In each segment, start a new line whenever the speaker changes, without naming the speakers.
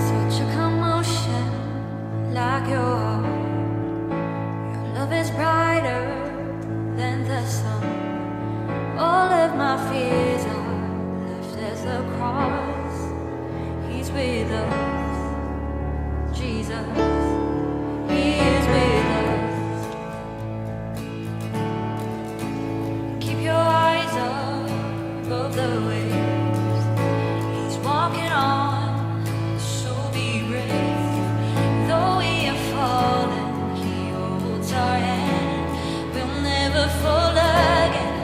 Such a commotion, like your love is brighter than the sun. All of my fears are left as the cross. He's with us, Jesus. He is with us. Keep your eyes above the waves. He's walking on, so be brave. Though we have fallen, He holds our hand. We'll never fall again.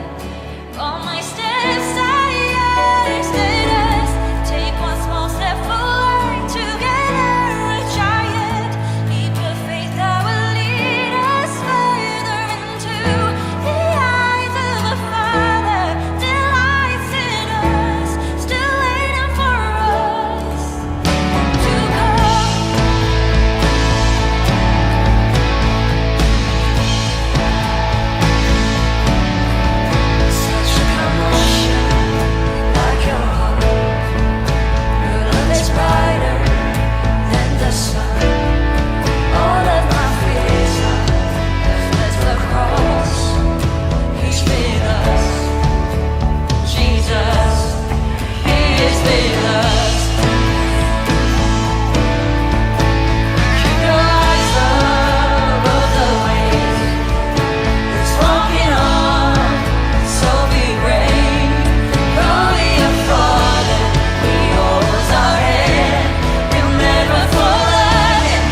All my steps are yours. Let us take one small step forward together, a giant leap of faith that will lead us further into the eyes of the Father. Delights in us, still waiting for us to come. Such a commotion, like your heart. Your love is brighter than the sun. All of my fears are left as the cross. He's with us, Jesus. He is with us. Keep your eyes above the waves. He's walking on, so be brave. Though we have fallen, He holds our hand. We'll never fall again.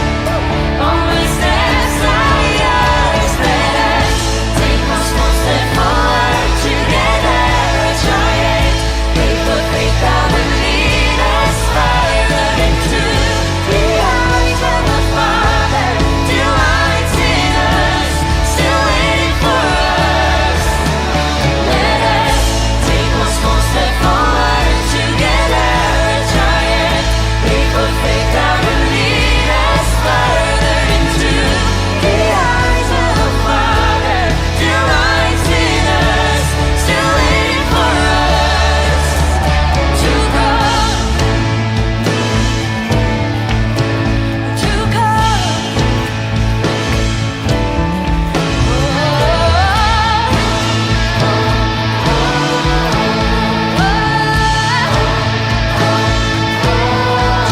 All my steps are yours. Let us take one small step forward together, a giant leap of faith that will lead us further into the eyes of the Father. Delights in us, still waiting for us. Let us take one small step forward together, a giant leap of faith that will lead us further into the eyes of the Father. Delights in us, still waiting for us to come, to come.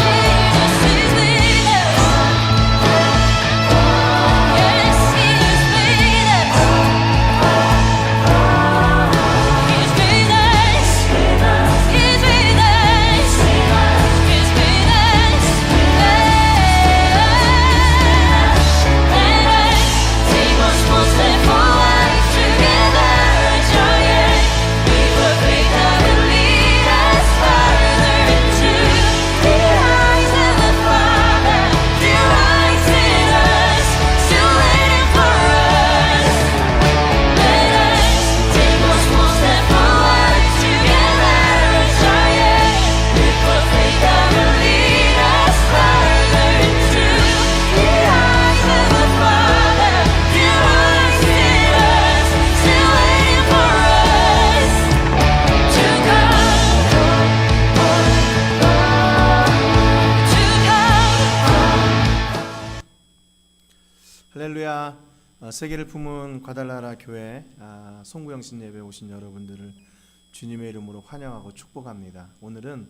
Jesus is with us. Yes, He is with us. He's with us. He's with us. He's with us. Let us take one small step forward together, a giant leap of faith that will lead us further into the eyes of the Father. Delights in us, still waiting for us. Let us take one small step forward together, a giant leap of faith that will lead us further into the eyes of the Father. Delights in us, still waiting for us to come, to come.
할렐루야. 세계를 품은 과달라라 교회 송구영신 예배 오신 여러분들을 주님의 이름으로 환영하고 축복합니다. 오늘은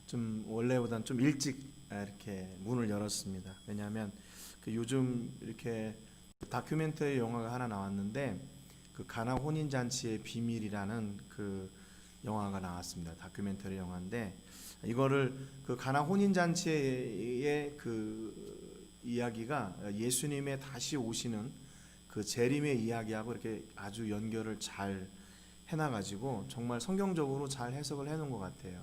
좀 원래보다는 좀 일찍 이렇게 문을 열었습니다. 왜냐하면 요즘 이렇게 다큐멘터리 영화가 하나 나왔는데 그 가나 혼인 잔치의 비밀이라는 그 영화가 나왔습니다. 다큐멘터리 영화인데 이거를 그 가나 혼인 잔치의 그 이야기가 예수님의 다시 오시는 그 재림의 이야기하고 이렇게 아주 연결을 잘 해놔가지고 정말 성경적으로 잘 해석을 해놓은 것 같아요.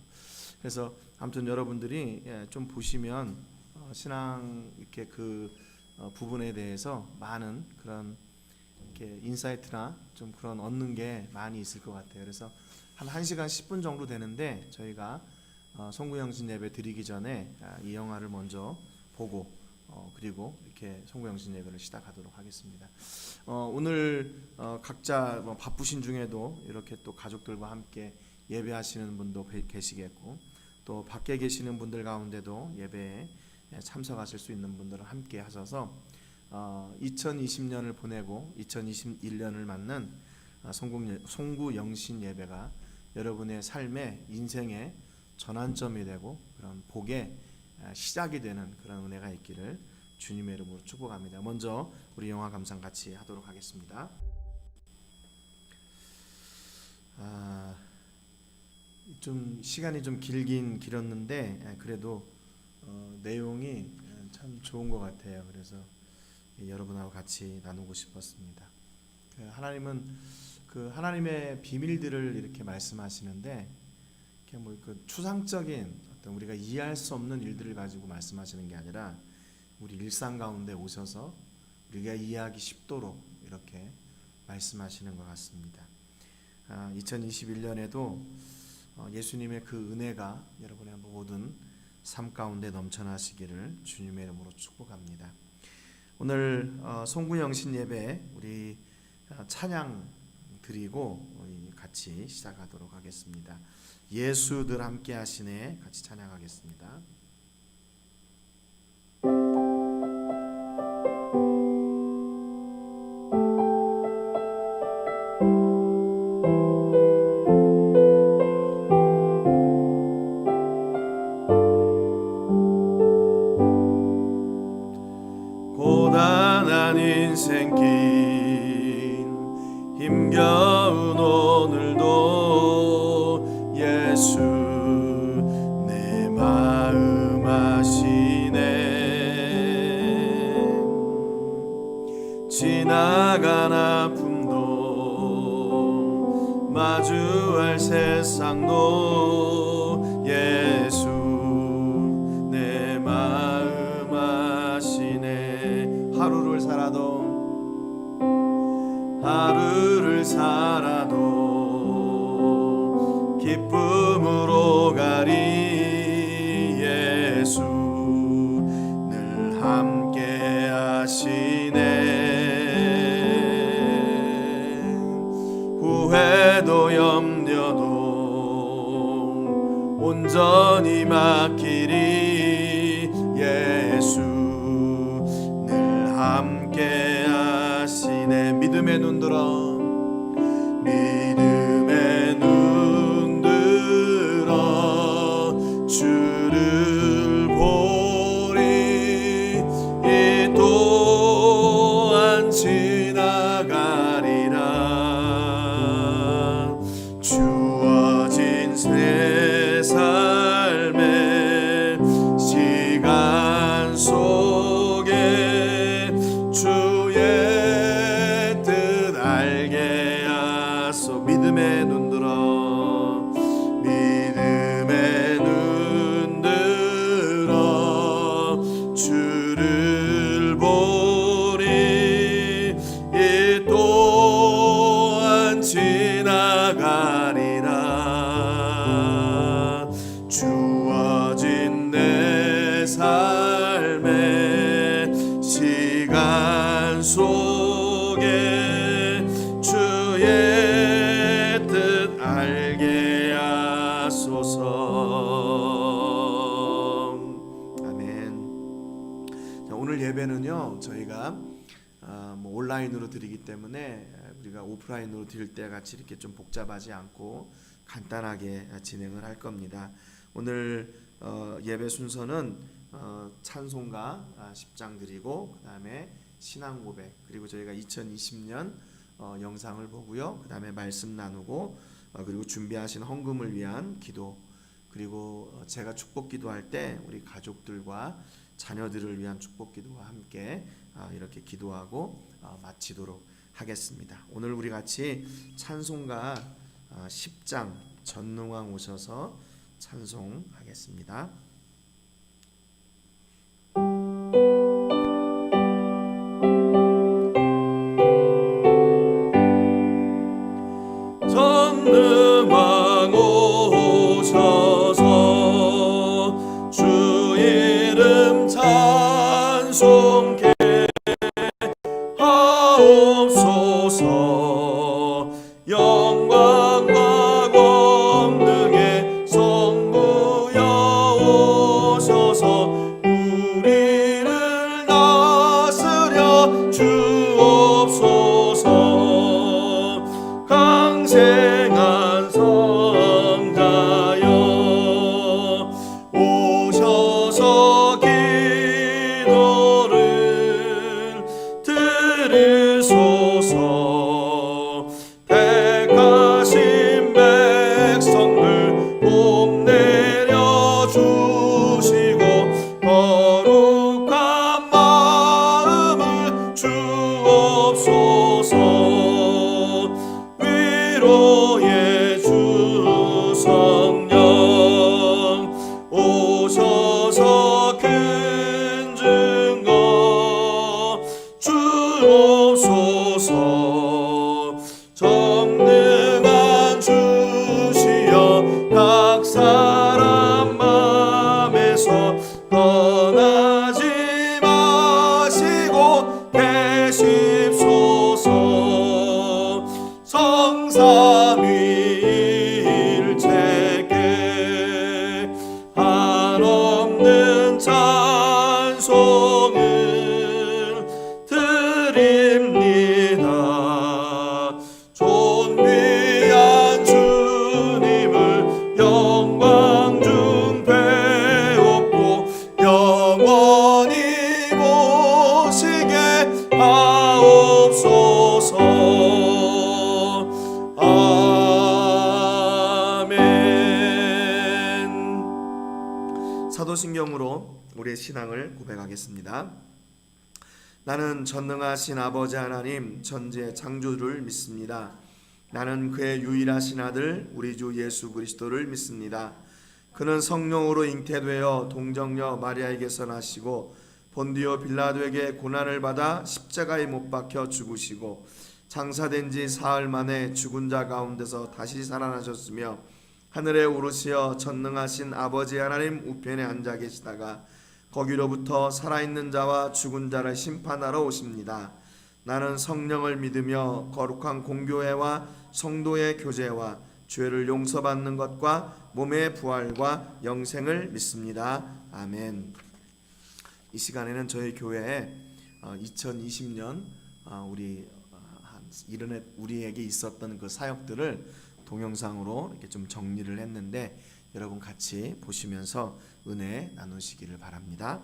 그래서 아무튼 여러분들이 좀 보시면 신앙 이렇게 그 부분에 대해서 많은 그런 이렇게 인사이트나 좀 그런 얻는 게 많이 있을 것 같아요. 그래서 한 1시간 10분 정도 되는데 저희가 송구영신 예배 드리기 전에 이 영화를 먼저 보고 그리고 이렇게 송구영신 예배를 시작하도록 하겠습니다. 오늘 각자 바쁘신 중에도 이렇게 또 가족들과 함께 예배하시는 분도 계시겠고, 또 밖에 계시는 분들 가운데도 예배에 참석하실 수 있는 분들은 함께 하셔서 2020년을 보내고 2021년을 맞는 송구영신 예배가 여러분의 삶의 인생의 전환점이 되고 그런 복의 시작이 되는 그런 은혜가 있기를 주님의 이름으로 축복합니다. 먼저 우리 영화 감상 같이 하도록 하겠습니다. 좀 시간이 좀 길었는데 그래도 내용이 참 좋은 것 같아요. 그래서 여러분하고 같이 나누고 싶었습니다. 하나님은 그 하나님의 비밀들을 이렇게 말씀하시는데 그 추상적인 어떤 우리가 이해할 수 없는 일들을 가지고 말씀하시는 게 아니라 우리 일상 가운데 오셔서 우리가 이해하기 쉽도록 이렇게 말씀하시는 것 같습니다. 2021년에도 예수님의 그 은혜가 여러분의 모든 삶 가운데 넘쳐나시기를 주님의 이름으로 축복합니다. 오늘 송구영신 예배 우리 찬양 드리고 같이 시작하도록 하겠습니다. 예수들 함께 하시네 같이 찬양하겠습니다. 고단한 인생길 힘겨운 오늘도 예수 내 마음 아시네. 지나간 아픔도 마주할 세상도 예수 내 마음 아시네. 하루를 살아도 기쁨으로 가리 예수 늘 함께 하시네. 후회도 염려도 온전히 맡기리 예수 늘 함께 하시네. 믿음의 눈 들어 주를 보리. 이 또한 지나가리라. 주어진 새 삶의 시간 속에 주의 뜻 알게 하소. 믿음의 눈 들어 믿음의 눈 들어 주를 보리. 이 또한 지나가리라. 주어진 내 삶의 시간 속에 주의 뜻 알게 하소서. 아멘. 자, 오늘 예배는요 저희가 온라인으로 드리기 때문에 우리가 오프라인으로 드릴 때 같이 이렇게 좀 복잡하지 않고 간단하게 진행을 할 겁니다. 오늘 예배 순서는 찬송가 10장 드리고 그 다음에 신앙 고백, 그리고 저희가 2020년 영상을 보고요, 그 다음에 말씀 나누고 그리고 준비하신 헌금을 위한 기도, 그리고 제가 축복 기도할 때 우리 가족들과 자녀들을 위한 축복 기도와 함께 이렇게 기도하고 마치도록 하겠습니다. 오늘 우리 같이 찬송가 10장 전능왕 오셔서 찬송하겠습니다. 전능왕 오셔서 주 이름 찬송
들으소서. 택하신 백성들 복 내려주시고 거룩한 마음을 주옵소서. 위로의 주 성령 오셔서 큰 증거 주옵소서. 정능한 주시여 각 사람 맘에서 떠나지 마시고 계십소서. 성삼위일체께 한없는 찬송을 드립니다. 존귀한 주님을 영광 중 배웠고 영원히 모시게 하옵소서. 아멘. 사도신경으로 우리의 신앙을 고백하겠습니다. 나는 전능하신 아버지 하나님 천지의 창조주를 믿습니다. 나는 그의 유일하신 아들 우리 주 예수 그리스도를 믿습니다. 그는 성령으로 잉태되어 동정녀 마리아에게서 나시고 본디오 빌라도에게 고난을 받아 십자가에 못 박혀 죽으시고 장사된 지 사흘 만에 죽은 자 가운데서 다시 살아나셨으며 하늘에 오르시어 전능하신 아버지 하나님 우편에 앉아 계시다가 거기로부터 살아있는 자와 죽은 자를 심판하러 오십니다. 나는 성령을 믿으며 거룩한 공교회와 성도의 교제와 죄를 용서받는 것과 몸의 부활과 영생을 믿습니다. 아멘. 이 시간에는 저희 교회에 2020년 우리에게 있었던 그 사역들을 동영상으로 이렇게 좀 정리를 했는데 여러분 같이 보시면서 은혜 나누시기를 바랍니다.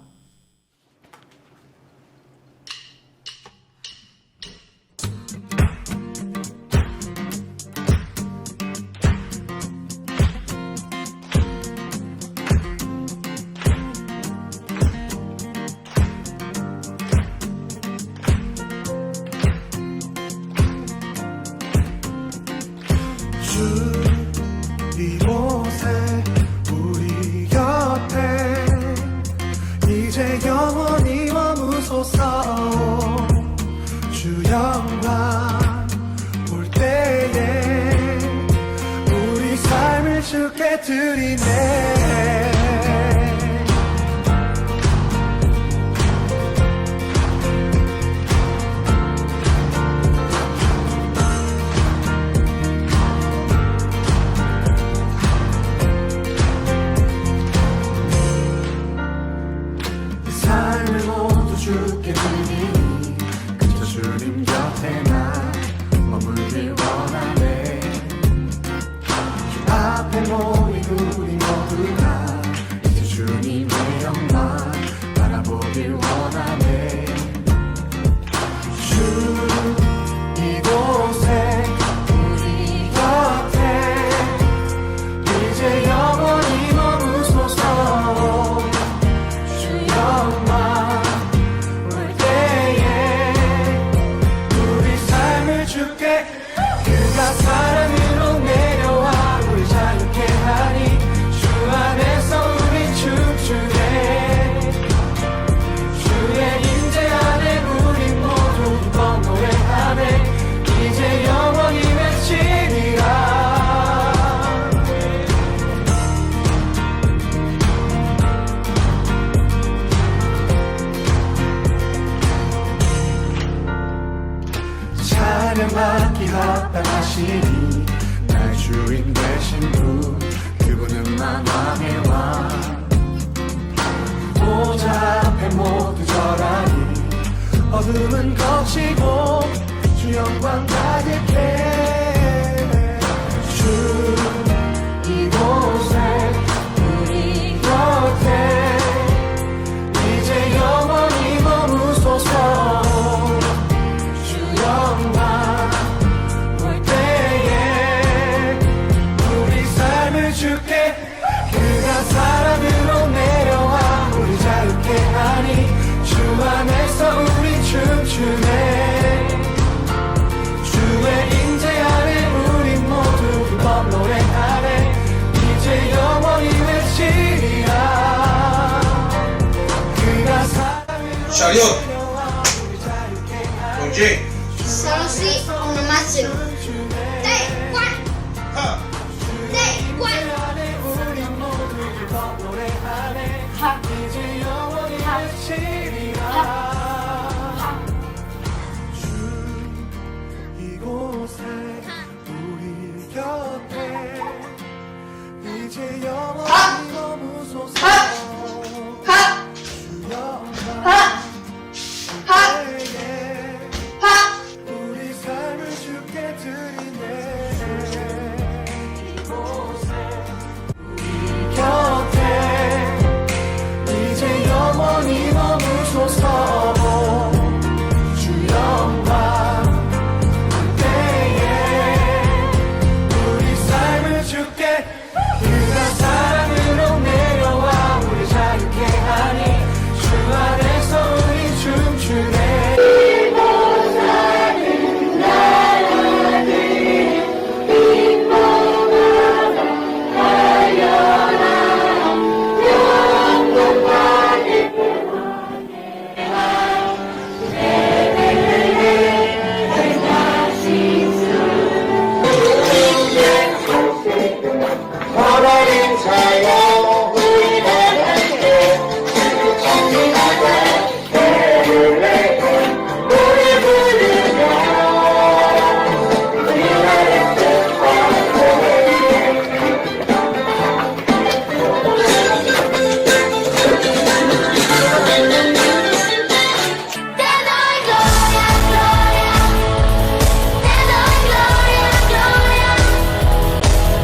이곳에 우리 곁에 이제 영원히 머무소서. 주 영광 올 때에 우리 삶을 주께 드리네. 주께 드리니 그저 주님 곁에 나 머물길 원하네. 주 앞에 모인 우리 모두가 이제 주님의 영광 바라보길 원하네. 주 이곳에 우리 곁에 이제 영원히 머무소서. 주 영광 주께 그가 사랑으로 내려와 우리 자유케 하니 주 안에서 우리 춤추네. 주의 임재 안에 우리 모두 기뻐 노래하네. 이제 영원히 외치리라. 찬양받기 합당하시니 나의 주인 되신 분 그분은 만왕의 왕. 보좌 앞에 모두 절하니 어둠은 거치고 주 영광 가득해. 주 이곳에 우리 곁에 이제 영원히 머무소서.
Ayun! Kunji!
Solo sì, uno massimo. 3, 4,
Ha!
3, 4.
이곳에 우리 곁에 이제 영원히 머무소서 주여 우리 삶을 주께 드리네 이곳에 우리 곁에 이제 영원히 머무소서 주 영광 우리 삶을 주께 그가 사랑으로 내려와 우리 자유케 하니 주 안에서 우리 춤추네
Te doy gloria, gloria. Te doy gloria, gloria.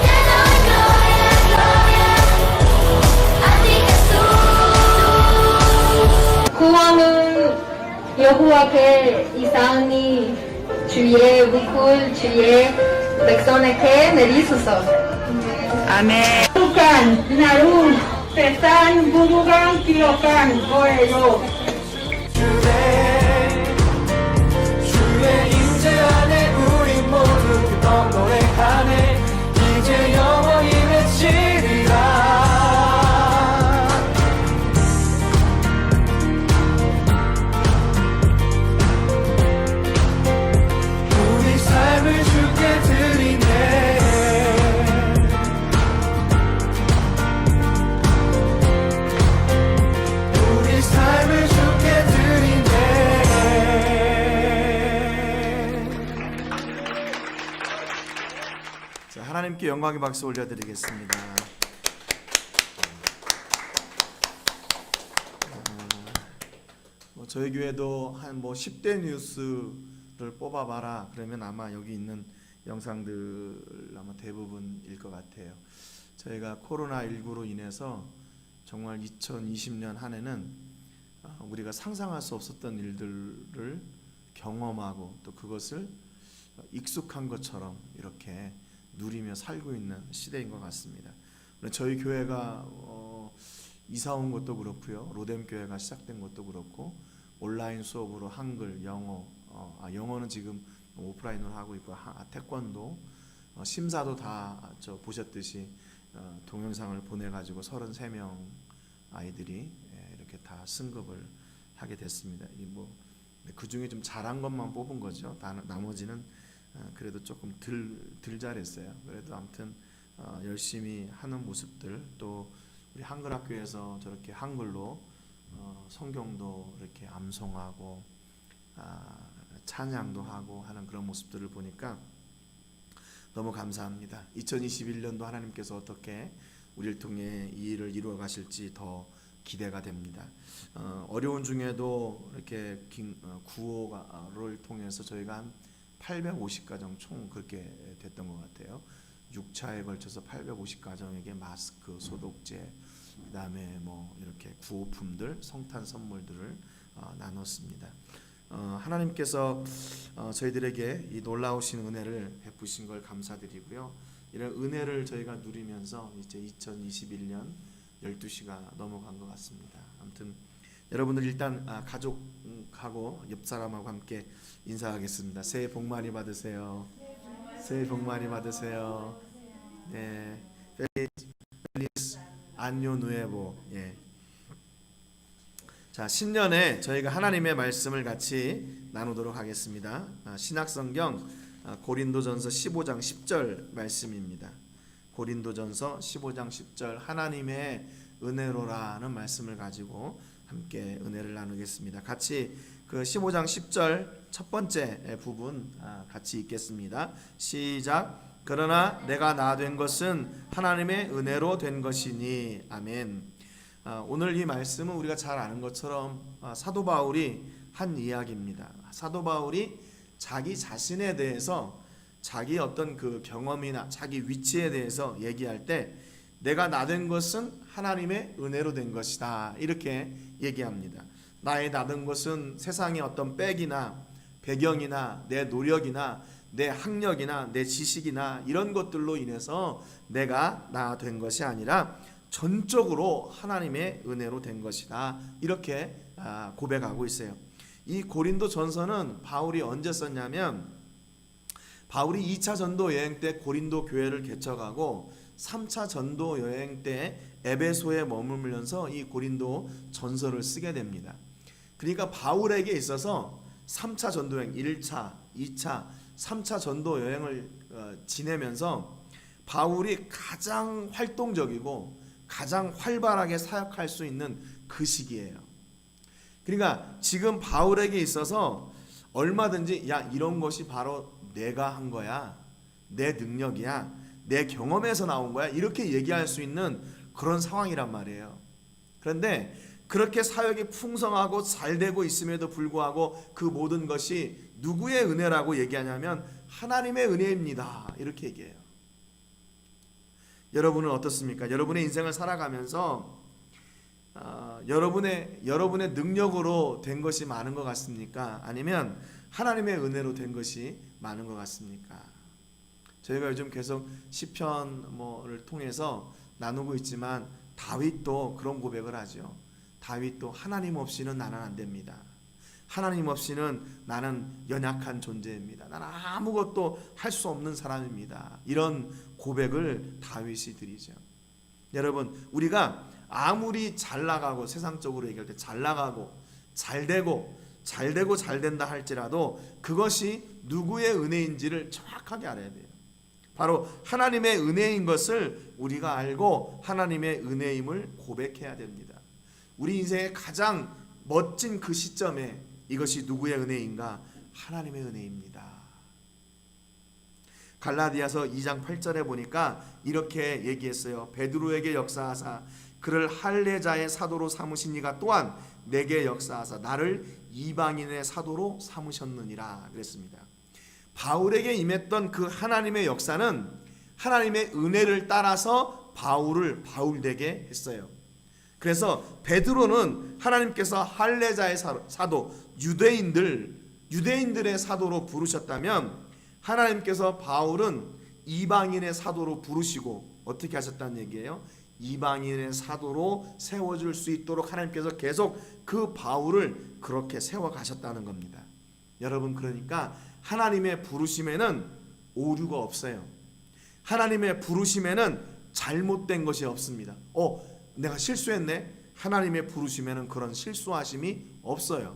Te doy gloria, gloria. A ti Jesús.
구원은 여호와께 이사오니 주의 위굴 주의 백성에게 내리소서. 아멘. 부kan narum pesan bubugang kilokan ko에요.
주의 임재 안에 우리 모두 기뻐 노래하네 이제 영원히 외치리라 우리 삶을 주께 드리네 우리 삶을 주께 드리네
자, 하나님께 영광의 박수 올려드리겠습니다. 저희 교회도 한 10대 뉴스를 뽑아봐라 그러면 아마 여기 있는 영상들 아마 대부분일 것 같아요. 저희가 코로나19로 인해서 정말 2020년 한 해는 우리가 상상할 수 없었던 일들을 경험하고 또 그것을 익숙한 것처럼 이렇게 누리며 살고 있는 시대인 것 같습니다. 저희 교회가 이사 온 것도 그렇고요. 로뎀 교회가 시작된 것도 그렇고 온라인 수업으로 한글, 영어, 영어는 지금 오프라인으로 하고 있고 태권도, 심사도 다 보셨듯이 동영상을 보내가지고 33명 아이들이 이렇게 다 승급을 하게 됐습니다. 그 중에 좀 잘한 것만 뽑은 거죠. 나머지는 그래도 조금 덜 잘했어요. 그래도 아무튼 열심히 하는 모습들 또 우리 한글학교에서 저렇게 한글로 성경도 이렇게 암송하고 찬양도 하고 하는 그런 모습들을 보니까 너무 감사합니다. 2021년도 하나님께서 어떻게 우리를 통해 이 일을 이루어 가실지 더 기대가 됩니다. 어려운 중에도 이렇게 구호를 통해서 저희가 한 850가정 총 그렇게 됐던 것 같아요. 6차에 걸쳐서 850가정에게 마스크, 소독제, 그다음에 이렇게 구호품들, 성탄 선물들을 나눴습니다. 하나님께서 저희들에게 이 놀라우신 은혜를 베푸신 걸 감사드리고요. 이런 은혜를 저희가 누리면서 이제 2021년 12시가 넘어간 것 같습니다. 아무튼 여러분들 일단 가족하고 옆 사람하고 함께 인사하겠습니다. 새해 복 많이 받으세요. 새해 복 많이 받으세요. 네, 펠리스 안뇨 누에보. 예.
자, 신년에 저희가 하나님의 말씀을 같이 나누도록 하겠습니다. 신약성경 고린도전서 15장 10절 말씀입니다. 고린도전서 15장 10절 하나님의 은혜로라는 말씀을 가지고 함께 은혜를 나누겠습니다. 같이 그 15장 10절 첫 번째 부분 같이 읽겠습니다. 시작. 그러나 내가 나 된 것은 하나님의 은혜로 된 것이니. 아멘. 오늘 이 말씀은 우리가 잘 아는 것처럼 사도 바울이 한 이야기입니다. 사도 바울이 자기 자신에 대해서 자기 어떤 그 경험이나 자기 위치에 대해서 얘기할 때 내가 나 된 것은 하나님의 은혜로 된 것이다 이렇게 얘기합니다. 나의 나 된 것은 세상의 어떤 백이나 배경이나 내 노력이나 내 학력이나 내 지식이나 이런 것들로 인해서 내가 나 된 것이 아니라 전적으로 하나님의 은혜로 된 것이다 이렇게 고백하고 있어요. 이 고린도 전서는 바울이 언제 썼냐면 바울이 2차 전도 여행 때 고린도 교회를 개척하고 3차 전도 여행 때 에베소에 머물면서 이 고린도 전서를 쓰게 됩니다. 그러니까 바울에게 있어서 3차 전도 여행 1차, 2차, 3차 전도 여행을 지내면서 바울이 가장 활동적이고 가장 활발하게 사역할 수 있는 그 시기예요. 그러니까 지금 바울에게 있어서 얼마든지 야 이런 것이 바로 내가 한 거야, 내 능력이야, 내 경험에서 나온 거야 이렇게 얘기할 수 있는 그런 상황이란 말이에요. 그런데 그렇게 사역이 풍성하고 잘 되고 있음에도 불구하고 그 모든 것이 누구의 은혜라고 얘기하냐면 하나님의 은혜입니다 이렇게 얘기해요. 여러분은 어떻습니까? 여러분의 인생을 살아가면서 여러분의 능력으로 된 것이 많은 것 같습니까? 아니면 하나님의 은혜로 된 것이 많은 것 같습니까? 저희가 요즘 계속 시편을 통해서 나누고 있지만 다윗도 그런 고백을 하죠. 다윗도 하나님 없이는 나는 안 됩니다. 하나님 없이는 나는 연약한 존재입니다. 나는 아무것도 할 수 없는 사람입니다. 이런 고백을 다윗이 드리죠. 여러분, 우리가 아무리 잘 나가고 세상적으로 얘기할 때 잘 나가고 잘 된다 할지라도 그것이 누구의 은혜인지를 정확하게 알아야 돼요. 바로 하나님의 은혜인 것을 우리가 알고 하나님의 은혜임을 고백해야 됩니다. 우리 인생의 가장 멋진 그 시점에 이것이 누구의 은혜인가? 하나님의 은혜입니다. 갈라디아서 2장 8절에 보니까 이렇게 얘기했어요. 베드로에게 역사하사 그를 할례자의 사도로 삼으시니가 또한 내게 역사하사 나를 이방인의 사도로 삼으셨느니라 그랬습니다. 바울에게 임했던 그 하나님의 역사는 하나님의 은혜를 따라서 바울을 바울되게 했어요. 그래서 베드로는 하나님께서 할례자의 사도, 유대인들의 사도로 부르셨다면 하나님께서 바울은 이방인의 사도로 부르시고 어떻게 하셨다는 얘기예요? 이방인의 사도로 세워줄 수 있도록 하나님께서 계속 그 바울을 그렇게 세워가셨다는 겁니다. 여러분, 그러니까 하나님의 부르심에는 오류가 없어요. 하나님의 부르심에는 잘못된 것이 없습니다. 내가 실수했네. 하나님의 부르심에는 그런 실수하심이 없어요.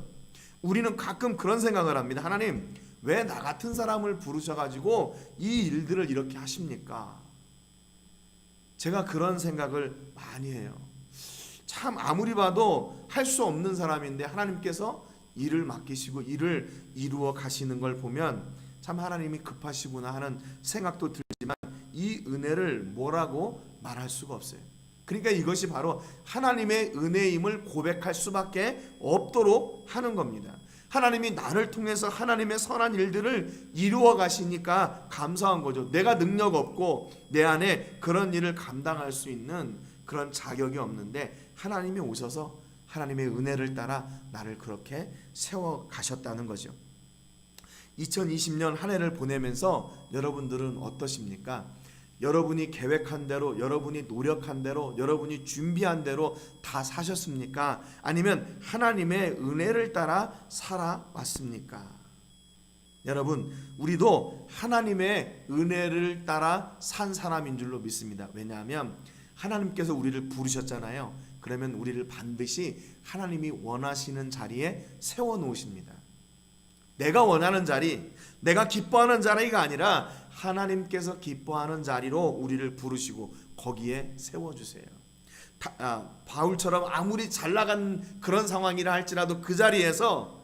우리는 가끔 그런 생각을 합니다. 하나님, 왜 나 같은 사람을 부르셔가지고 이 일들을 이렇게 하십니까? 제가 그런 생각을 많이 해요. 참 아무리 봐도 할 수 없는 사람인데 하나님께서 일을 맡기시고 일을 이루어 가시는 걸 보면 참 하나님이 급하시구나 하는 생각도 들지만 이 은혜를 뭐라고 말할 수가 없어요. 그러니까 이것이 바로 하나님의 은혜임을 고백할 수밖에 없도록 하는 겁니다. 하나님이 나를 통해서 하나님의 선한 일들을 이루어 가시니까 감사한 거죠. 내가 능력 없고 내 안에 그런 일을 감당할 수 있는 그런 자격이 없는데 하나님이 오셔서 하나님의 은혜를 따라 나를 그렇게 세워 가셨다는 거죠. 2020년 한 해를 보내면서 여러분들은 어떠십니까? 여러분이 계획한 대로, 여러분이 노력한 대로, 여러분이 준비한 대로 다 사셨습니까? 아니면 하나님의 은혜를 따라 살아왔습니까? 여러분, 우리도 하나님의 은혜를 따라 산 사람인 줄로 믿습니다. 왜냐하면 하나님께서 우리를 부르셨잖아요. 그러면 우리를 반드시 하나님이 원하시는 자리에 세워 놓으십니다. 내가 원하는 자리, 내가 기뻐하는 자리가 아니라 하나님께서 기뻐하는 자리로 우리를 부르시고 거기에 세워주세요. 바울처럼 아무리 잘 나간 그런 상황이라 할지라도 그 자리에서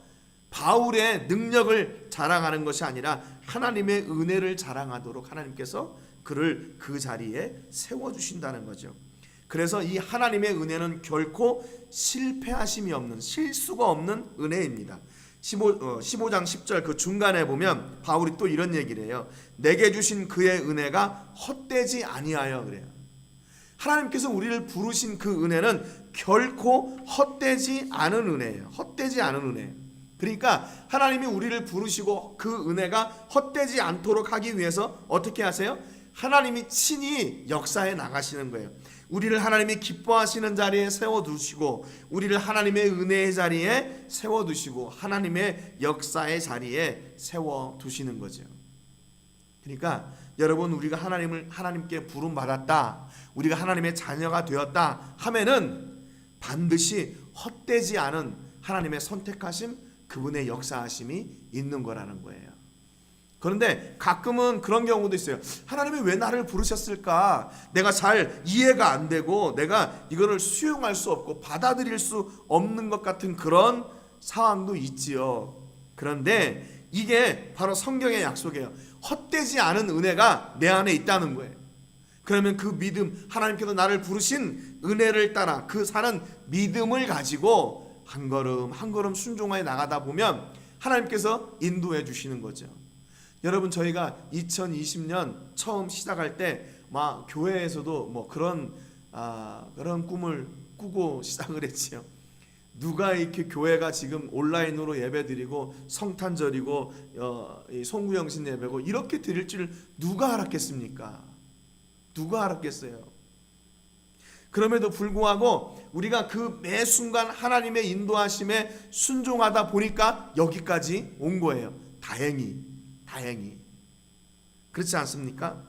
바울의 능력을 자랑하는 것이 아니라 하나님의 은혜를 자랑하도록 하나님께서 그를 그 자리에 세워주신다는 거죠. 그래서 이 하나님의 은혜는 결코 실패하심이 없는, 실수가 없는 은혜입니다. 15장 10절 그 중간에 보면 바울이 또 이런 얘기를 해요. 내게 주신 그의 은혜가 헛되지 아니하여 그래요. 하나님께서 우리를 부르신 그 은혜는 결코 헛되지 않은 은혜예요. 헛되지 않은 은혜. 그러니까 하나님이 우리를 부르시고 그 은혜가 헛되지 않도록 하기 위해서 어떻게 하세요? 하나님이 친히 역사에 나가시는 거예요. 우리를 하나님이 기뻐하시는 자리에 세워두시고 우리를 하나님의 은혜의 자리에 세워두시고 하나님의 역사의 자리에 세워두시는 거죠. 그러니까 여러분, 우리가 하나님께 부름받았다, 우리가 하나님의 자녀가 되었다 하면은 반드시 헛되지 않은 하나님의 선택하심, 그분의 역사하심이 있는 거라는 거예요. 그런데 가끔은 그런 경우도 있어요. 하나님이 왜 나를 부르셨을까? 내가 잘 이해가 안 되고 내가 이거를 수용할 수 없고 받아들일 수 없는 것 같은 그런 상황도 있지요. 그런데 이게 바로 성경의 약속이에요. 헛되지 않은 은혜가 내 안에 있다는 거예요. 그러면 그 믿음, 하나님께서 나를 부르신 은혜를 따라 그 사는 믿음을 가지고 한 걸음 한 걸음 순종하여 나가다 보면 하나님께서 인도해 주시는 거죠. 여러분, 저희가 2020년 처음 시작할 때 막 교회에서도 뭐 그런 꿈을 꾸고 시작을 했지요. 누가 이렇게 교회가 지금 온라인으로 예배드리고 성탄절이고 송구영신 예배고 이렇게 드릴 줄 누가 알았겠습니까? 누가 알았겠어요? 그럼에도 불구하고 우리가 그 매 순간 하나님의 인도하심에 순종하다 보니까 여기까지 온 거예요. 다행히. 그렇지 않습니까?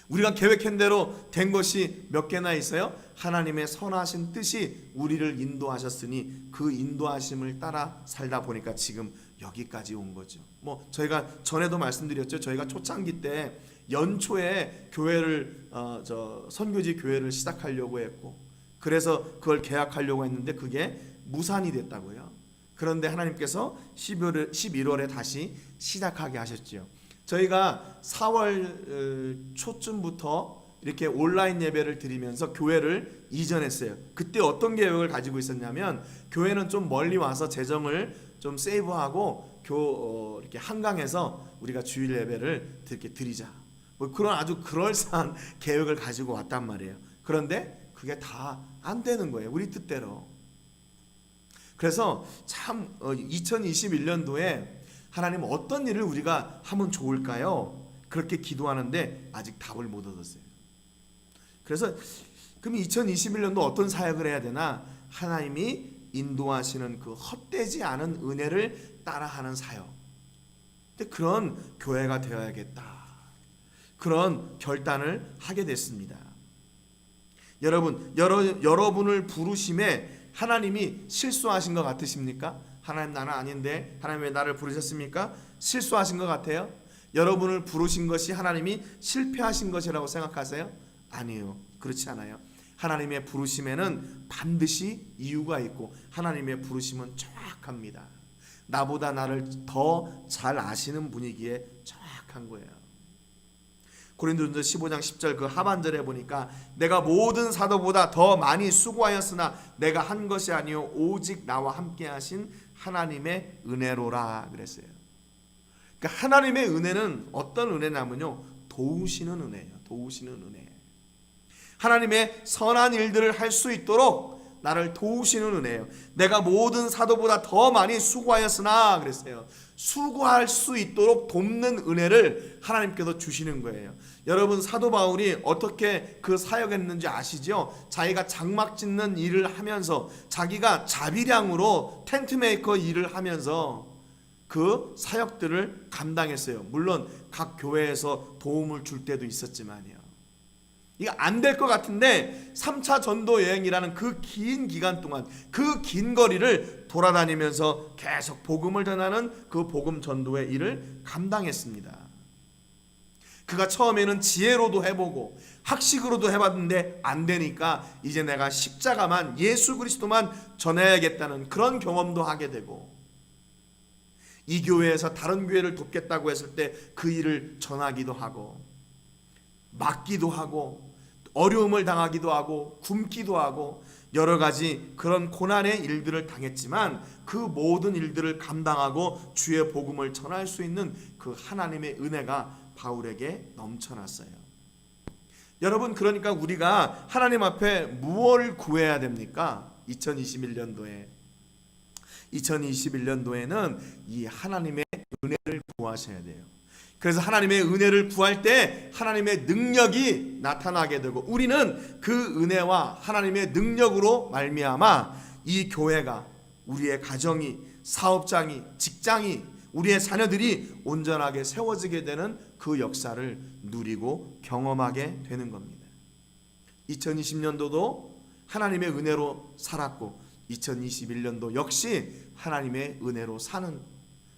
우리가 계획한 대로 된 것이 몇 개나 있어요? 하나님의 선하신 뜻이 우리를 인도하셨으니 그 인도하심을 따라 살다 보니까 지금 여기까지 온 거죠. 뭐 저희가 전에도 말씀드렸죠. 저희가 초창기 때 연초에 교회를 선교지 교회를 시작하려고 했고, 그래서 그걸 계약하려고 했는데 그게 무산이 됐다고요. 그런데 하나님께서 11월에 다시 시작하게 하셨죠. 저희가 4월 초쯤부터 이렇게 온라인 예배를 드리면서 교회를 이전했어요. 그때 어떤 계획을 가지고 있었냐면, 교회는 좀 멀리 와서 재정을 좀 세이브하고 이렇게 한강에서 우리가 주일 예배를 이렇게 드리자, 뭐 그런 아주 그럴싸한 계획을 가지고 왔단 말이에요. 그런데 그게 다 안 되는 거예요, 우리 뜻대로. 그래서 참 2021년도에 하나님 어떤 일을 우리가 하면 좋을까요? 그렇게 기도하는데 아직 답을 못 얻었어요. 그래서 그럼 2021년도 어떤 사역을 해야 되나? 하나님이 인도하시는 그 헛되지 않은 은혜를 따라하는 사역. 근데 그런 교회가 되어야겠다, 그런 결단을 하게 됐습니다. 여러분을 부르심에 하나님이 실수하신 것 같으십니까? 하나님, 나는 아닌데 하나님 왜 나를 부르셨습니까? 실수하신 것 같아요? 여러분을 부르신 것이 하나님이 실패하신 것이라고 생각하세요? 아니에요. 그렇지 않아요. 하나님의 부르심에는 반드시 이유가 있고 하나님의 부르심은 정확합니다. 나보다 나를 더 잘 아시는 분이기에 정확한 거예요. 고린도전서 15장 10절 그 하반절에 보니까 내가 모든 사도보다 더 많이 수고하였으나 내가 한 것이 아니요 오직 나와 함께 하신 하나님의 은혜로라 그랬어요. 그러니까 하나님의 은혜는 어떤 은혜냐면요, 도우시는 은혜예요. 도우시는 은혜. 하나님의 선한 일들을 할 수 있도록 나를 도우시는 은혜예요. 내가 모든 사도보다 더 많이 수고하였으나 그랬어요. 수고할 수 있도록 돕는 은혜를 하나님께서 주시는 거예요. 여러분, 사도 바울이 어떻게 그 사역했는지 아시죠? 자기가 장막 짓는 일을 하면서 자기가 자비량으로 텐트메이커 일을 하면서 그 사역들을 감당했어요. 물론 각 교회에서 도움을 줄 때도 있었지만요. 이거 안 될 것 같은데 3차 전도 여행이라는 그 긴 기간 동안 그 긴 거리를 돌아다니면서 계속 복음을 전하는 그 복음 전도의 일을 감당했습니다. 그가 처음에는 지혜로도 해보고 학식으로도 해봤는데 안 되니까 이제 내가 십자가만, 예수 그리스도만 전해야겠다는 그런 경험도 하게 되고, 이 교회에서 다른 교회를 돕겠다고 했을 때 그 일을 전하기도 하고, 맞기도 하고, 어려움을 당하기도 하고, 굶기도 하고, 여러 가지 그런 고난의 일들을 당했지만 그 모든 일들을 감당하고 주의 복음을 전할 수 있는 그 하나님의 은혜가 바울에게 넘쳐났어요. 여러분, 그러니까 우리가 하나님 앞에 무엇을 구해야 됩니까? 2021년도에는 이 하나님의 은혜를 구하셔야 돼요. 그래서 하나님의 은혜를 구할 때 하나님의 능력이 나타나게 되고, 우리는 그 은혜와 하나님의 능력으로 말미암아 이 교회가, 우리의 가정이, 사업장이, 직장이, 우리의 자녀들이 온전하게 세워지게 되는 그 역사를 누리고 경험하게 되는 겁니다. 2020년도도 하나님의 은혜로 살았고 2021년도 역시 하나님의 은혜로 사는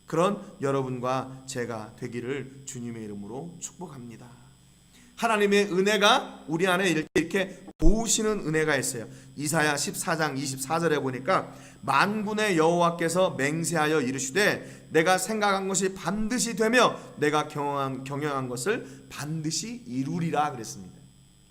그런 여러분과 제가 되기를 주님의 이름으로 축복합니다. 하나님의 은혜가 우리 안에 이렇게 도우시는 은혜가 있어요. 이사야 14장 24절에 보니까 만군의 여호와께서 맹세하여 이르시되 내가 생각한 것이 반드시 되며 내가 경영한 것을 반드시 이루리라 그랬습니다.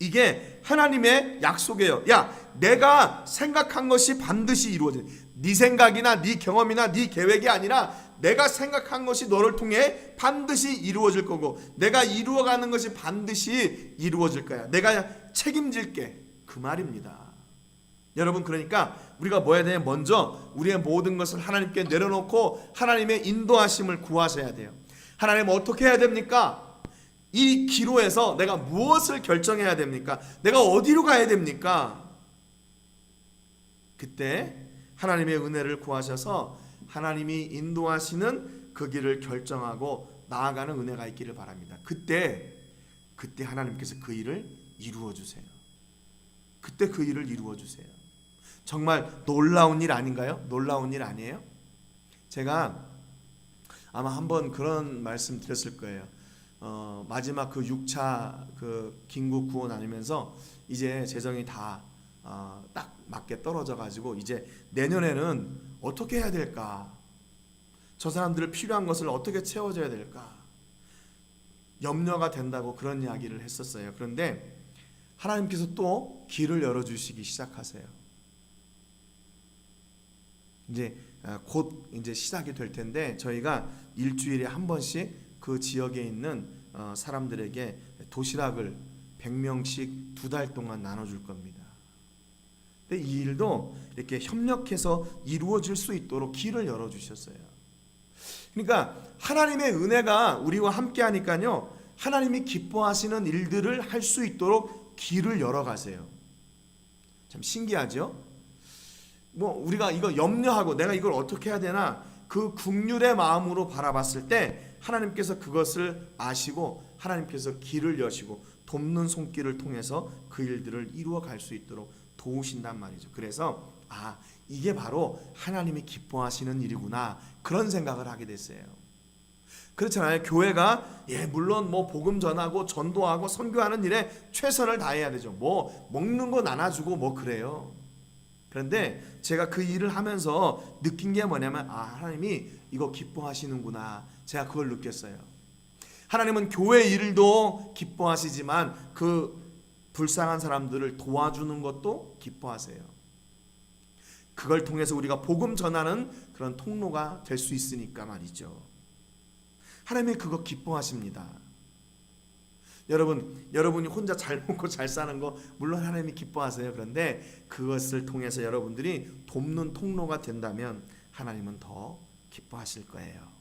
이게 하나님의 약속이에요. 야, 내가 생각한 것이 반드시 이루어져. 네 생각이나 네 경험이나 네 계획이 아니라 내가 생각한 것이 너를 통해 반드시 이루어질 거고, 내가 이루어가는 것이 반드시 이루어질 거야. 내가 책임질게, 그 말입니다. 여러분, 그러니까 우리가 뭐 해야 되냐? 먼저 우리의 모든 것을 하나님께 내려놓고 하나님의 인도하심을 구하셔야 돼요. 하나님, 어떻게 해야 됩니까? 이 기로에서 내가 무엇을 결정해야 됩니까? 내가 어디로 가야 됩니까? 그때 하나님의 은혜를 구하셔서 하나님이 인도하시는 그 길을 결정하고 나아가는 은혜가 있기를 바랍니다. 그때 하나님께서 그 일을 이루어 주세요. 그때 그 일을 이루어 주세요. 정말 놀라운 일 아닌가요? 놀라운 일 아니에요? 제가 아마 한번 그런 말씀 드렸을 거예요. 마지막 그 6차 그 긴급 구원 아니면서 이제 재정이 다 딱 맞게 떨어져 가지고 이제 내년에는 어떻게 해야 될까? 저 사람들 필요한 것을 어떻게 채워줘야 될까? 염려가 된다고 그런 이야기를 했었어요. 그런데 하나님께서 또 길을 열어주시기 시작하세요. 이제 곧 이제 시작이 될 텐데 저희가 일주일에 한 번씩 그 지역에 있는 사람들에게 도시락을 100명씩 2달 동안 나눠줄 겁니다. 근데 이 일도 이렇게 협력해서 이루어질 수 있도록 길을 열어주셨어요. 그러니까 하나님의 은혜가 우리와 함께 하니까요, 하나님이 기뻐하시는 일들을 할 수 있도록 길을 열어가세요. 참 신기하죠? 뭐 우리가 이거 염려하고 내가 이걸 어떻게 해야 되나, 그 긍휼의 마음으로 바라봤을 때 하나님께서 그것을 아시고 하나님께서 길을 여시고 돕는 손길을 통해서 그 일들을 이루어 갈 수 있도록 도우신단 말이죠. 그래서 이게 바로 하나님이 기뻐하시는 일이구나, 그런 생각을 하게 됐어요. 그렇잖아요. 교회가 물론 뭐 복음 전하고 전도하고 선교하는 일에 최선을 다해야 되죠. 뭐 먹는 거 나눠주고 뭐 그래요. 그런데 제가 그 일을 하면서 느낀 게 뭐냐면 하나님이 이거 기뻐하시는구나, 제가 그걸 느꼈어요. 하나님은 교회 일도 기뻐하시지만 그 불쌍한 사람들을 도와주는 것도 기뻐하세요. 그걸 통해서 우리가 복음 전하는 그런 통로가 될 수 있으니까 말이죠. 하나님이 그거 기뻐하십니다. 여러분이 혼자 잘 먹고 잘 사는 거 물론 하나님이 기뻐하세요. 그런데 그것을 통해서 여러분들이 돕는 통로가 된다면 하나님은 더 기뻐하실 거예요.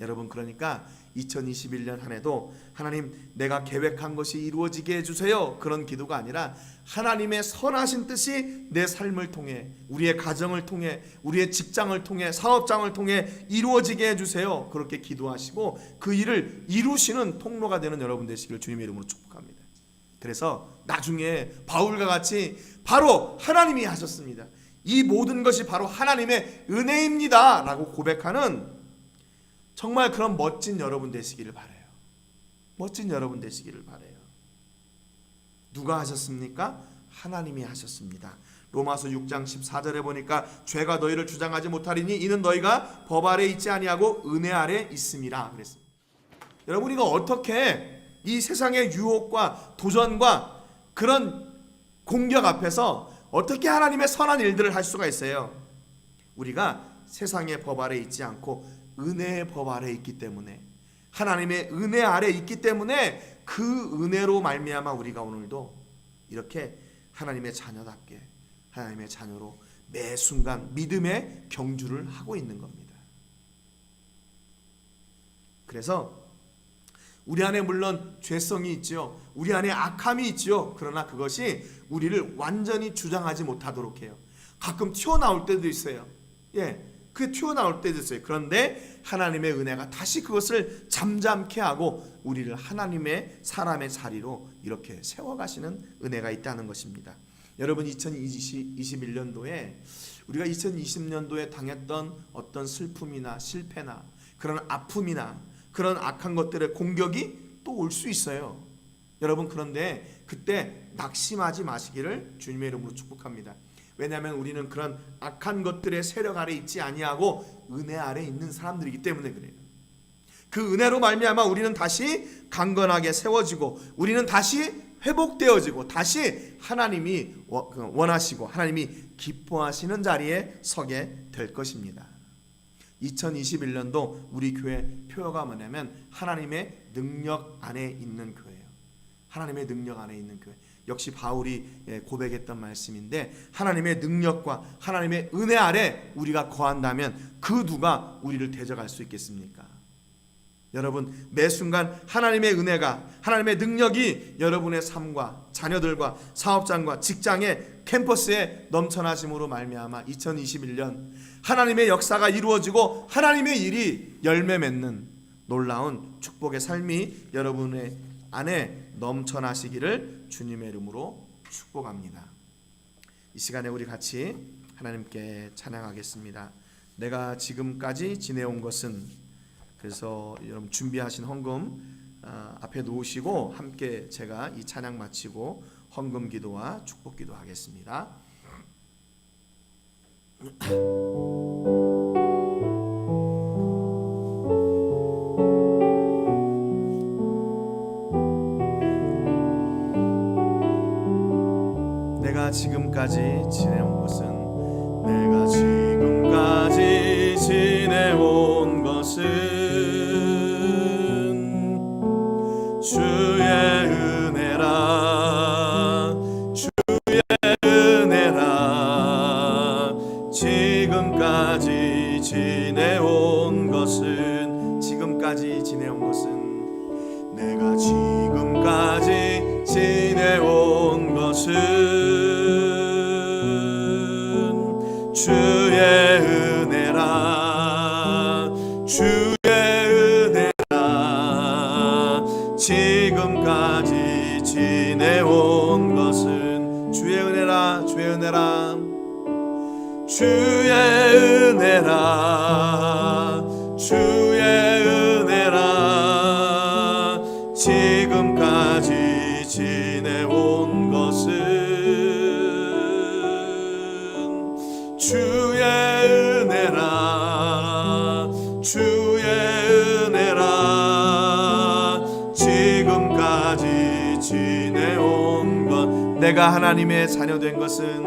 여러분, 그러니까 2021년 한 해도 하나님, 내가 계획한 것이 이루어지게 해주세요, 그런 기도가 아니라 하나님의 선하신 뜻이 내 삶을 통해, 우리의 가정을 통해, 우리의 직장을 통해, 사업장을 통해 이루어지게 해주세요, 그렇게 기도하시고 그 일을 이루시는 통로가 되는 여러분 되시기를 주님의 이름으로 축복합니다. 그래서 나중에 바울과 같이 바로 하나님이 하셨습니다. 이 모든 것이 바로 하나님의 은혜입니다 라고 고백하는 정말 그런 멋진 여러분 되시기를 바라요. 멋진 여러분 되시기를 바라요. 누가 하셨습니까? 하나님이 하셨습니다. 로마서 6장 14절에 보니까 죄가 너희를 주장하지 못하리니 이는 너희가 법 아래 있지 아니하고 은혜 아래 있음이라 그랬습니다. 여러분, 이거 어떻게 이 세상의 유혹과 도전과 그런 공격 앞에서 어떻게 하나님의 선한 일들을 할 수가 있어요? 우리가 세상의 법 아래 있지 않고 은혜의 법 아래 있기 때문에, 하나님의 은혜 아래 있기 때문에 그 은혜로 말미암아 우리가 오늘도 이렇게 하나님의 자녀답게 하나님의 자녀로 매 순간 믿음의 경주를 하고 있는 겁니다. 그래서 우리 안에 물론 죄성이 있죠. 우리 안에 악함이 있죠. 그러나 그것이 우리를 완전히 주장하지 못하도록 해요. 가끔 튀어나올 때도 있어요. 그게 튀어나올 때도 있어요. 그런데 하나님의 은혜가 다시 그것을 잠잠케 하고 우리를 하나님의 사람의 자리로 이렇게 세워가시는 은혜가 있다는 것입니다. 여러분, 2021년도에 우리가 2020년도에 당했던 어떤 슬픔이나 실패나 그런 아픔이나 그런 악한 것들의 공격이 또 올 수 있어요. 여러분, 그런데 그때 낙심하지 마시기를 주님의 이름으로 축복합니다. 왜냐하면 우리는 그런 악한 것들의 세력 아래 있지 아니하고 은혜 아래 있는 사람들이기 때문에 그래요. 그 은혜로 말미암아 우리는 다시 강건하게 세워지고 우리는 다시 회복되어지고 다시 하나님이 원하시고 하나님이 기뻐하시는 자리에 서게 될 것입니다. 2021년도 우리 교회 표어가 뭐냐면 하나님의 능력 안에 있는 교회예요. 하나님의 능력 안에 있는 교회. 역시 바울이 고백했던 말씀인데, 하나님의 능력과 하나님의 은혜 아래 우리가 거한다면 그 누가 우리를 대적할 수 있겠습니까? 여러분, 매 순간 하나님의 은혜가, 하나님의 능력이 여러분의 삶과 자녀들과 사업장과 직장의 캠퍼스에 넘쳐나심으로 말미암아 2021년 하나님의 역사가 이루어지고 하나님의 일이 열매 맺는 놀라운 축복의 삶이 여러분의 안에 넘쳐나시기를 주님의 이름으로 축복합니다. 이 시간에 우리 같이 하나님께 찬양하겠습니다. 내가 지금까지 지내온 것은, 그래서 여러분 준비하신 헌금 앞에 놓으시고 함께 제가 이 찬양 마치고 헌금 기도와 축복 기도 하겠습니다. 내가 지금까지 지내온 것은, 내가 지금까지 지내온 것은 주의 은혜라, 주의 은혜라. 지금까지 지내온 것은, 지금까지 지내온 것은, 내가 지금까지 지내온 것은 주의 은혜라, 주의 은혜라. 지금까지 지내온 것은 주의 은혜라, 주의 은혜라, 주의 은혜라, 주의 은혜라. 지금까지 지내온 것은 주의 은혜라, 주의 은혜라. 지금까지 지내온 것. 내가 하나님의 자녀 된 것은,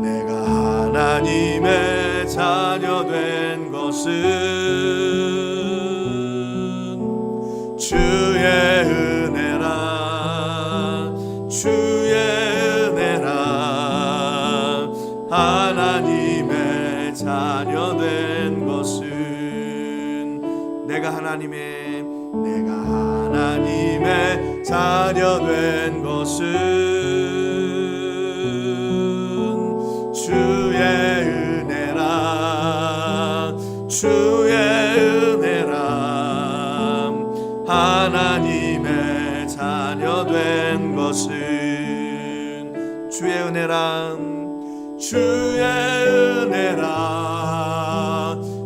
내가 하나님의 자녀 된 것은 주의 은혜라, 주의 은혜라. 하나님의 자녀 된 것은, 내가 하나님의 자녀 된 것은 주의 은혜라, 주의 은혜라. 하나님의 자녀 된 것은 주의 은혜라 주의 은혜라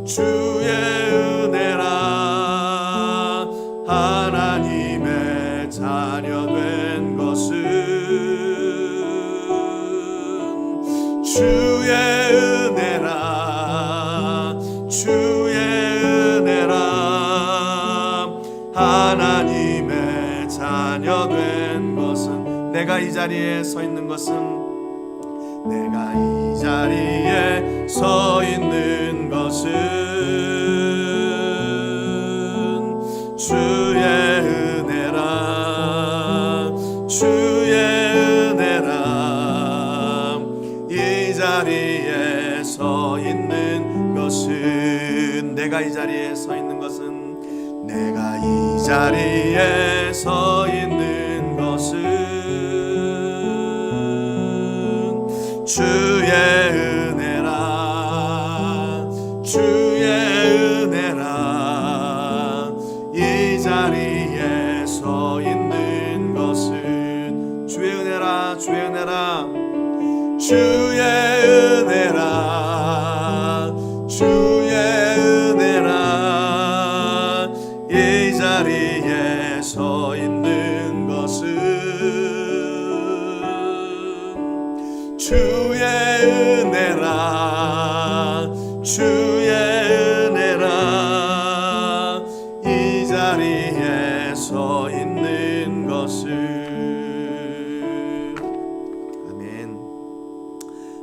주의 은혜라 하나님의 자녀 된 것은 주의 은혜라 주의 은혜라 하나님의 자녀 된 것은 내가 이 자리에 서 있는 것은 내가 이 자리에 서 있는 것은 주의 은혜라 주의 은혜라 이 자리에 서 있는 것은 내가 이 자리에 서 있는 것은 내가 이 자리에 서 있는 것은 주의 은혜라 주의 은혜라 이 자리에 서 있는 것은 주의 은혜라 주의 은혜라 주의 은혜라 주의 은혜라 이 자리에 서 있는 것은 주의 은혜라 주의 은혜라 이 자리에 서 있는 것은 아멘.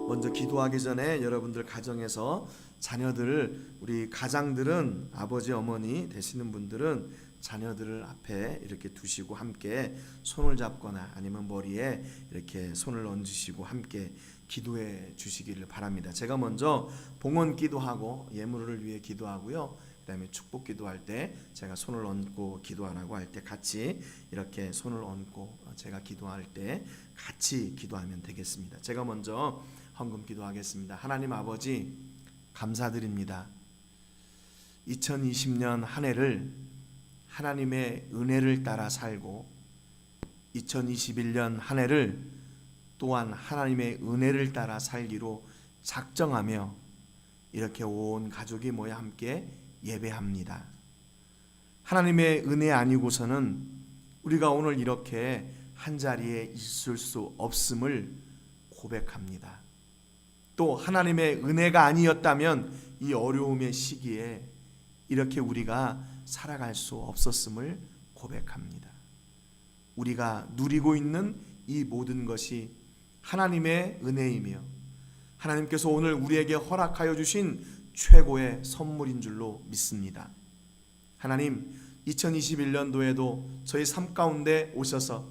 먼저 기도하기 전에 여러분들 가정에서 자녀들을 우리 가장들은 아버지 어머니 되시는 분들은 자녀들을 앞에 이렇게 두시고 함께 손을 잡거나 아니면 머리에 이렇게 손을 얹으시고 함께 기도해 주시기를 바랍니다. 제가 먼저 봉헌 기도하고 예물을 위해 기도하고요. 그다음에 축복 기도할 때 제가 손을 얹고 기도하라고 할 때 같이 이렇게 손을 얹고 제가 기도할 때 같이 기도하면 되겠습니다. 제가 먼저 헌금 기도하겠습니다. 하나님 아버지 감사드립니다. 2020년 한 해를 하나님의 은혜를 따라 살고 2021년 한 해를 또한 하나님의 은혜를 따라 살기로 작정하며 이렇게 온 가족이 모여 함께 예배합니다. 하나님의 은혜 아니고서는 우리가 오늘 이렇게 한자리에 있을 수 없음을 고백합니다. 또 하나님의 은혜가 아니었다면 이 어려움의 시기에 이렇게 우리가 살아갈 수 없었음을 고백합니다. 우리가 누리고 있는 이 모든 것이 하나님의 은혜이며 하나님께서 오늘 우리에게 허락하여 주신 최고의 선물인 줄로 믿습니다. 하나님, 2021년도에도 저희 삶 가운데 오셔서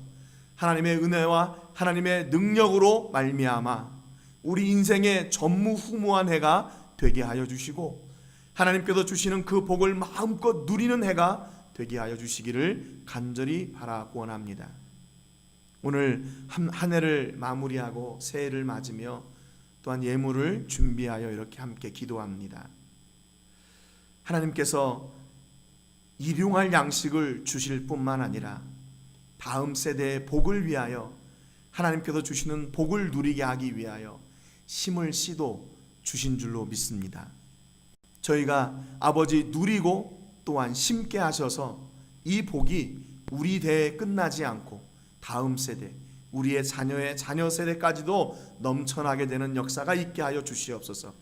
하나님의 은혜와 하나님의 능력으로 말미암아 우리 인생의 전무후무한 해가 되게 하여 주시고 하나님께서 주시는 그 복을 마음껏 누리는 해가 되게 하여 주시기를 간절히 바라고 원합니다. 오늘 한 해를 마무리하고 새해를 맞으며 또한 예물을 준비하여 이렇게 함께 기도합니다. 하나님께서 일용할 양식을 주실 뿐만 아니라 다음 세대의 복을 위하여 하나님께서 주시는 복을 누리게 하기 위하여 심을 씨도 주신 줄로 믿습니다. 저희가 아버지 누리고 또한 심게 하셔서 이 복이 우리 대에 끝나지 않고 다음 세대, 우리의 자녀의 자녀 세대까지도 넘쳐나게 되는 역사가 있게 하여 주시옵소서.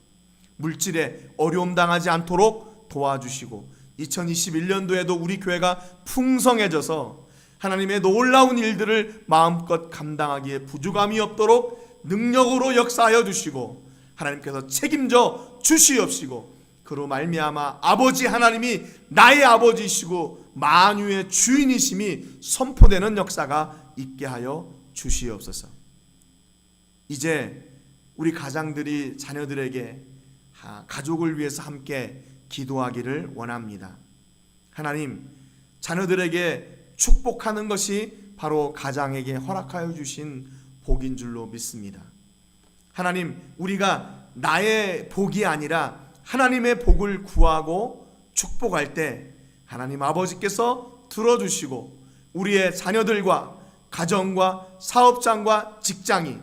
물질에 어려움 당하지 않도록 도와주시고 2021년도에도 우리 교회가 풍성해져서 하나님의 놀라운 일들을 마음껏 감당하기에 부족함이 없도록 능력으로 역사하여 주시고 하나님께서 책임져 주시옵시고 그로 말미암아 아버지 하나님이 나의 아버지이시고 만유의 주인이심이 선포되는 역사가 있게 하여 주시옵소서. 이제 우리 가장들이 자녀들에게 가족을 위해서 함께 기도하기를 원합니다. 하나님, 자녀들에게 축복하는 것이 바로 가장에게 허락하여 주신 복인 줄로 믿습니다. 하나님, 우리가 나의 복이 아니라 하나님의 복을 구하고 축복할 때 하나님 아버지께서 들어주시고 우리의 자녀들과 가정과 사업장과 직장이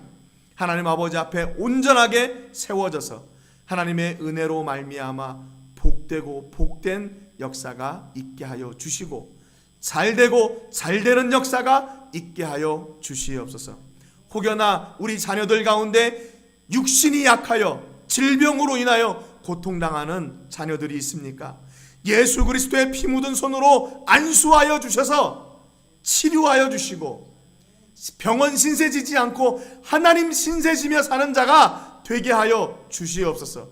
하나님 아버지 앞에 온전하게 세워져서 하나님의 은혜로 말미암아 복되고 복된 역사가 있게 하여 주시고, 잘되고 잘되는 역사가 있게 하여 주시옵소서. 혹여나 우리 자녀들 가운데 육신이 약하여 질병으로 인하여 고통당하는 자녀들이 있습니까? 예수 그리스도의 피 묻은 손으로 안수하여 주셔서 치료하여 주시고, 병원 신세지지 않고 하나님 신세지며 사는 자가 되게 하여 주시옵소서.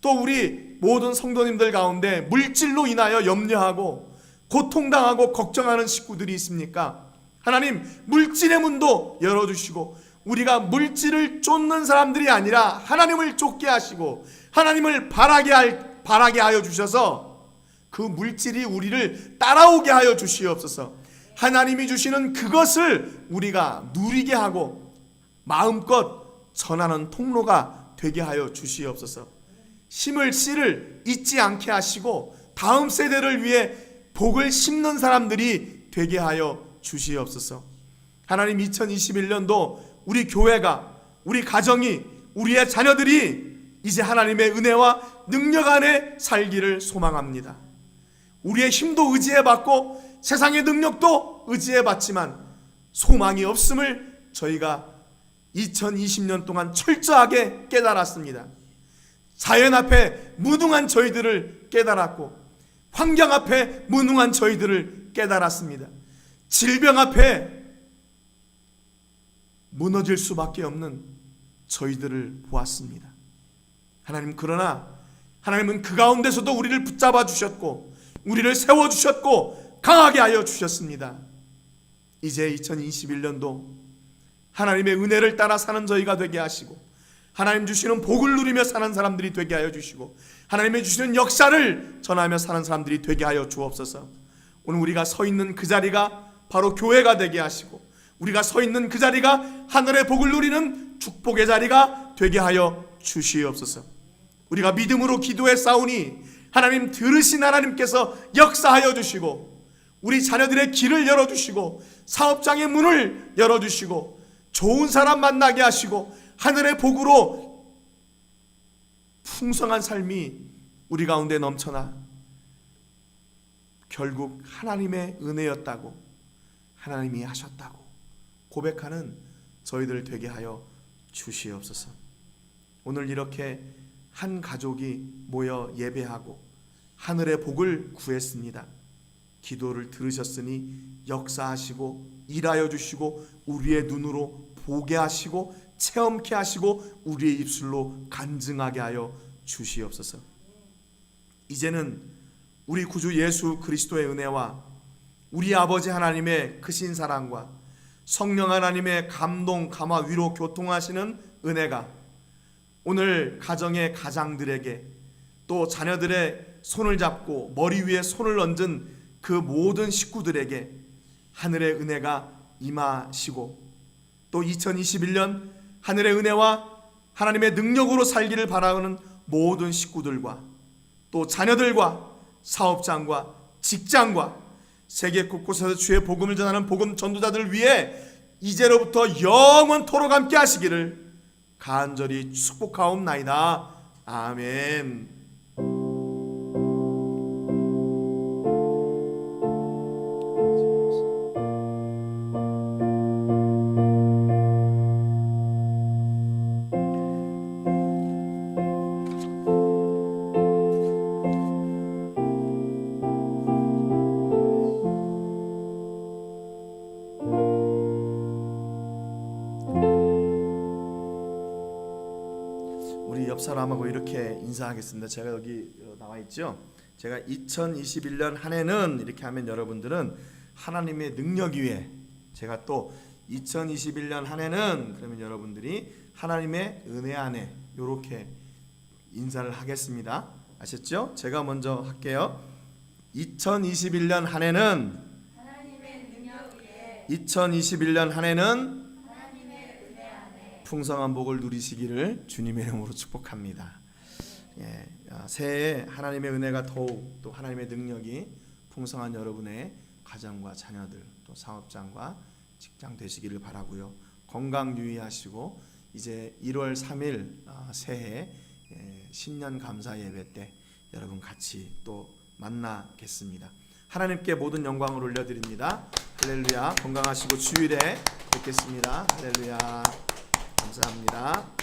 또 우리 모든 성도님들 가운데 물질로 인하여 염려하고 고통당하고 걱정하는 식구들이 있습니까? 하나님, 물질의 문도 열어주시고, 우리가 물질을 쫓는 사람들이 아니라 하나님을 쫓게 하시고 하나님을 바라게 하여 주셔서 그 물질이 우리를 따라오게 하여 주시옵소서. 하나님이 주시는 그것을 우리가 누리게 하고 마음껏 전하는 통로가 되게 하여 주시옵소서. 심을 씨를 잊지 않게 하시고 다음 세대를 위해 복을 심는 사람들이 되게 하여 주시옵소서. 하나님, 2021년도 우리 교회가, 우리 가정이, 우리의 자녀들이 이제 하나님의 은혜와 능력 안에 살기를 소망합니다. 우리의 힘도 의지해봤고 세상의 능력도 의지해봤지만 소망이 없음을 저희가 2020년 동안 철저하게 깨달았습니다. 자연 앞에 무능한 저희들을 깨달았고 환경 앞에 무능한 저희들을 깨달았습니다. 질병 앞에 무너질 수밖에 없는 저희들을 보았습니다. 하나님, 그러나 하나님은 그 가운데서도 우리를 붙잡아 주셨고 우리를 세워주셨고 강하게 하여 주셨습니다. 이제 2021년도 하나님의 은혜를 따라 사는 저희가 되게 하시고 하나님 주시는 복을 누리며 사는 사람들이 되게 하여 주시고 하나님의 주시는 역사를 전하며 사는 사람들이 되게 하여 주옵소서. 오늘 우리가 서 있는 그 자리가 바로 교회가 되게 하시고 우리가 서 있는 그 자리가 하늘의 복을 누리는 축복의 자리가 되게 하여 주시옵소서. 우리가 믿음으로 기도해 싸우니 하나님 들으신 하나님께서 역사하여 주시고 우리 자녀들의 길을 열어주시고 사업장의 문을 열어주시고 좋은 사람 만나게 하시고 하늘의 복으로 풍성한 삶이 우리 가운데 넘쳐나 결국 하나님의 은혜였다고, 하나님이 하셨다고 고백하는 저희들 되게 하여 주시옵소서. 오늘 이렇게 한 가족이 모여 예배하고 하늘의 복을 구했습니다. 기도를 들으셨으니 역사하시고 일하여 주시고 우리의 눈으로 보게 하시고 체험케 하시고 우리의 입술로 간증하게 하여 주시옵소서. 이제는 우리 구주 예수 그리스도의 은혜와 우리 아버지 하나님의 크신 사랑과 성령 하나님의 감동, 감화, 위로, 교통하시는 은혜가 오늘 가정의 가장들에게 또 자녀들의 손을 잡고 머리 위에 손을 얹은 그 모든 식구들에게 하늘의 은혜가 임하시고 또 2021년 하늘의 은혜와 하나님의 능력으로 살기를 바라는 모든 식구들과 또 자녀들과 사업장과 직장과 세계 곳곳에서 주의 복음을 전하는 복음 전도자들을 위해 이제로부터 영원토록 함께 하시기를 간절히 축복하옵나이다. 아멘.
우리 옆 사람하고 이렇게 인사하겠습니다. 제가 여기 나와 있죠. 제가 2021년 한 해는 이렇게 하면 여러분들은 하나님의 능력 위에, 제가 또 2021년 한 해는 그러면 여러분들이 하나님의 은혜 안에 이렇게 인사를 하겠습니다. 아셨죠? 제가 먼저 할게요. 2021년 한 해는 2021년 한 해는 풍성한 복을 누리시기를 주님의 이름으로 축복합니다. 새해에 하나님의 은혜가 더욱 또 하나님의 능력이 풍성한 여러분의 가정과 자녀들 또 사업장과 직장 되시기를 바라고요. 건강 유의하시고 이제 1월 3일 새해 신년 감사 예배 때 여러분 같이 또 만나겠습니다. 하나님께 모든 영광을 올려드립니다. 할렐루야. 건강하시고 주일에 뵙겠습니다. 할렐루야. 감사합니다.